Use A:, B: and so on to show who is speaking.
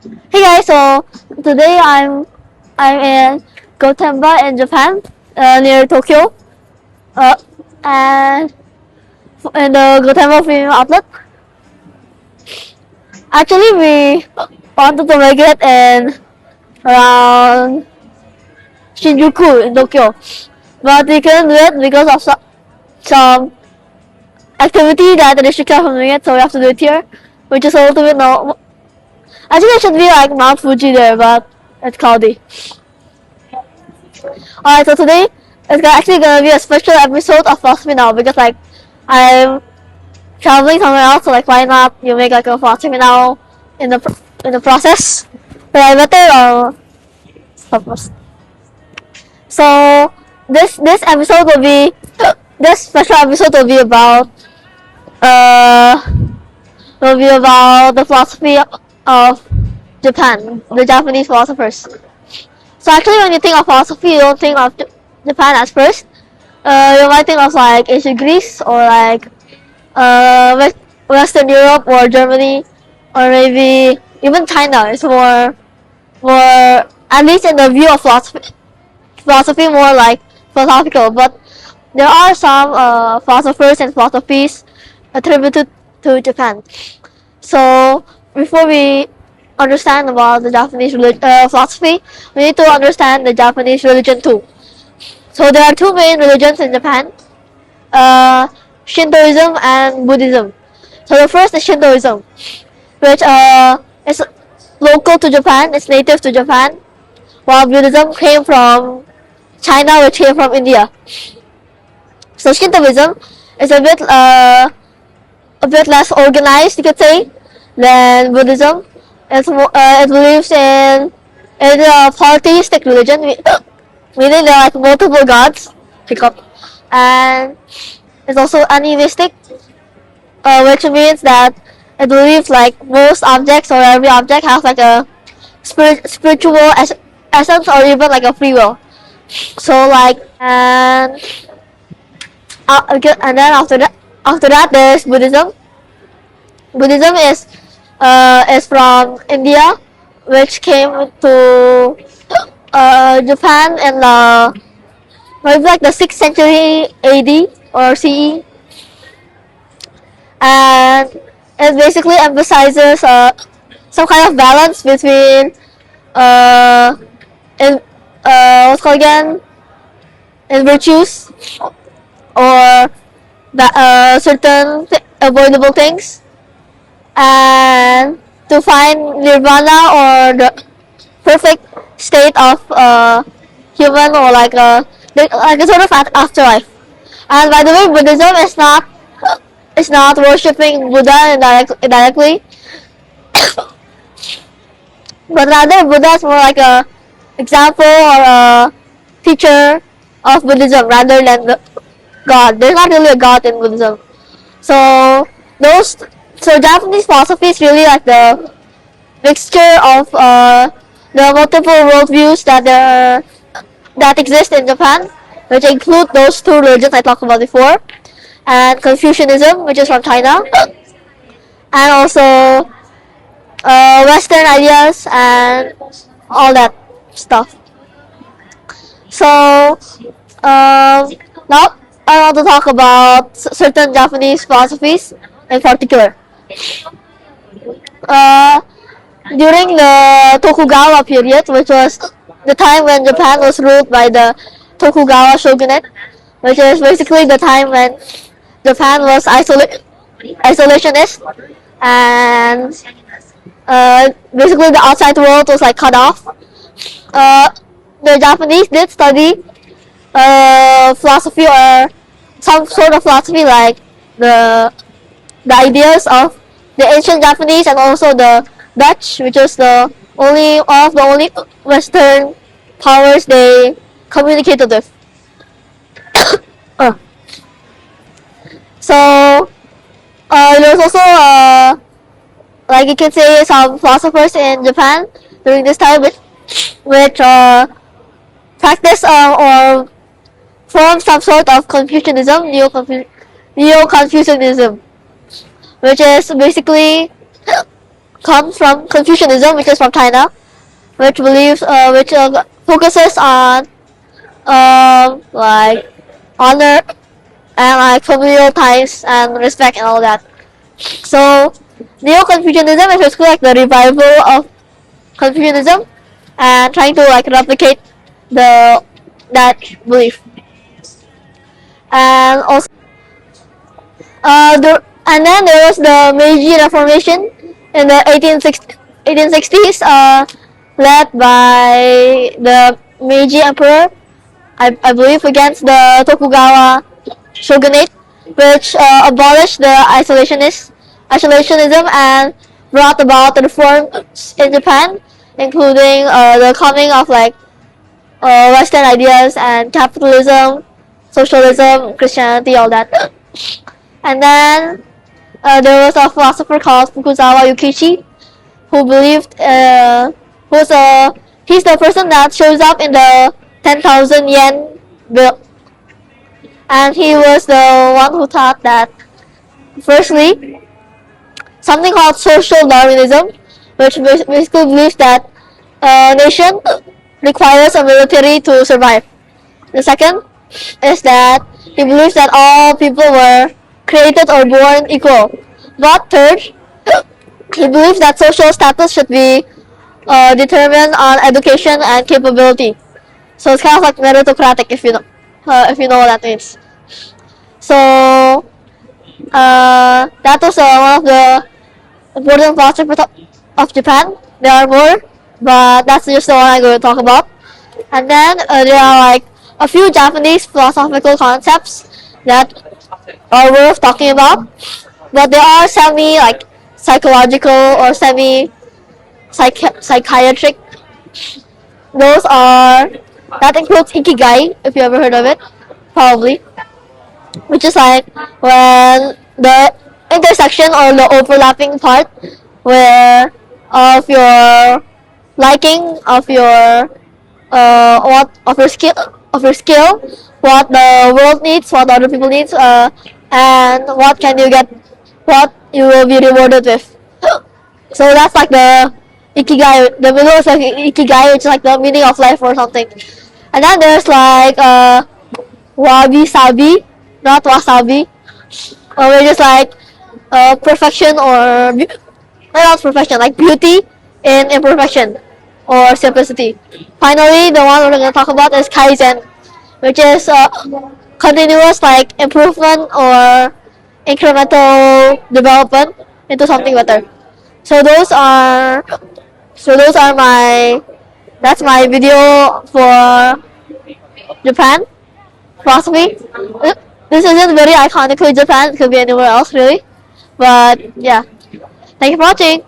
A: Hey guys, so today I'm in Gotemba in Japan, near Tokyo, uh, and in the Gotemba Premium Outlet. Actually, we wanted to make it in around Shinjuku in Tokyo, but we couldn't do it because of some activity that restricted us from doing it. So we have to do it here, which is a little bit no. Actually, it should be like Mount Fuji there, but it's cloudy. Alright, so today it's actually gonna be a special episode of philosophy now because like I'm traveling somewhere else, so like why not you make like a philosophy now in the process? But I better stop first. So this episode will be this special episode uh will be about the philosophy of Japan, the Japanese philosophers. So actually, when you think of philosophy, you don't think of Japan as first. You might think of like ancient Greece or like Western Europe or Germany or maybe even China. It's more at least in the view of philosophy more like philosophical. But there are some philosophers and philosophies attributed to Japan. So before we understand about the Japanese philosophy, we need to understand the Japanese religion too. So there are two main religions in Japan, Shintoism and Buddhism. So the first is Shintoism, which is local to Japan, it's native to Japan, while Buddhism came from China, which came from India. So Shintoism is a bit less organized, you could say, than Buddhism. It believes in a polytheistic religion, meaning there are like multiple gods, and it's also animistic, which means that it believes like most objects or every object has like a spiritual essence or even like a free will. So like and then after that there's Buddhism. Buddhism is from India, which came to Japan in maybe like the 6th century AD or CE, and it basically emphasizes some kind of balance between in what's called again in virtues or certain avoidable things, and to find nirvana or the perfect state of human or like a sort of afterlife. And by the way, Buddhism is not worshipping Buddha directly, but rather Buddha is more like a example or a teacher of Buddhism rather than the God. There's not really a God in Buddhism. So Japanese philosophy is really like the mixture of the multiple worldviews that exist in Japan, which include those two religions I talked about before, and Confucianism, which is from China, and also Western ideas and all that stuff. So now I want to talk about certain Japanese philosophies in particular. During the Tokugawa period, which was the time when Japan was ruled by the Tokugawa shogunate, which is basically the time when Japan was isolationist, and basically the outside world was like cut off. The Japanese did study philosophy or some sort of philosophy like the ideas of the ancient Japanese and also the Dutch, which is the only Western powers they communicated with. So there's also like you can say some philosophers in Japan during this time which practice or form some sort of Confucianism, Neo-Confucianism, which is basically comes from Confucianism, which is from China, which focuses on like honor and like familial ties and respect and all that. So Neo-Confucianism is basically like the revival of Confucianism and trying to like replicate that belief. And also, and then there was the Meiji Restoration in the 1860s, led by the Meiji Emperor, I believe, against the Tokugawa shogunate, which abolished the isolationism and brought about the reforms in Japan, including the coming of like Western ideas and capitalism, socialism, Christianity, all that. And then there was a philosopher called Fukuzawa Yukichi, who believed he's the person that shows up in the 10,000 yen bill, and he was the one who thought that firstly something called social Darwinism, which basically believes that a nation requires a military to survive. The second is that he believes that all people were created or born equal. But third, he believes that social status should be determined on education and capability. So it's kind of like meritocratic, if you know what that means. So that was one of the important philosophers of Japan. There are more, but that's just the one I'm going to talk about. And then there are like a few Japanese philosophical concepts that are worth talking about, but they are semi like psychological or semi psychiatric. That includes ikigai, if you ever heard of it, probably, which is like when the intersection or the overlapping part where of your liking, of your what of your skill, what the world needs, what other people needs, and what you will be rewarded with. So that's like the ikigai. The middle is like ikigai, which is like the meaning of life or something. And then there's like wabi sabi, not wasabi, or we're just like perfection or not perfection, like beauty in imperfection or simplicity. Finally, the one we're going to talk about is Kaizen, which is continuous like improvement or incremental development into something better. So those are that's my video for Japan philosophy. This isn't very iconically Japan, it could be anywhere else really. But yeah. Thank you for watching.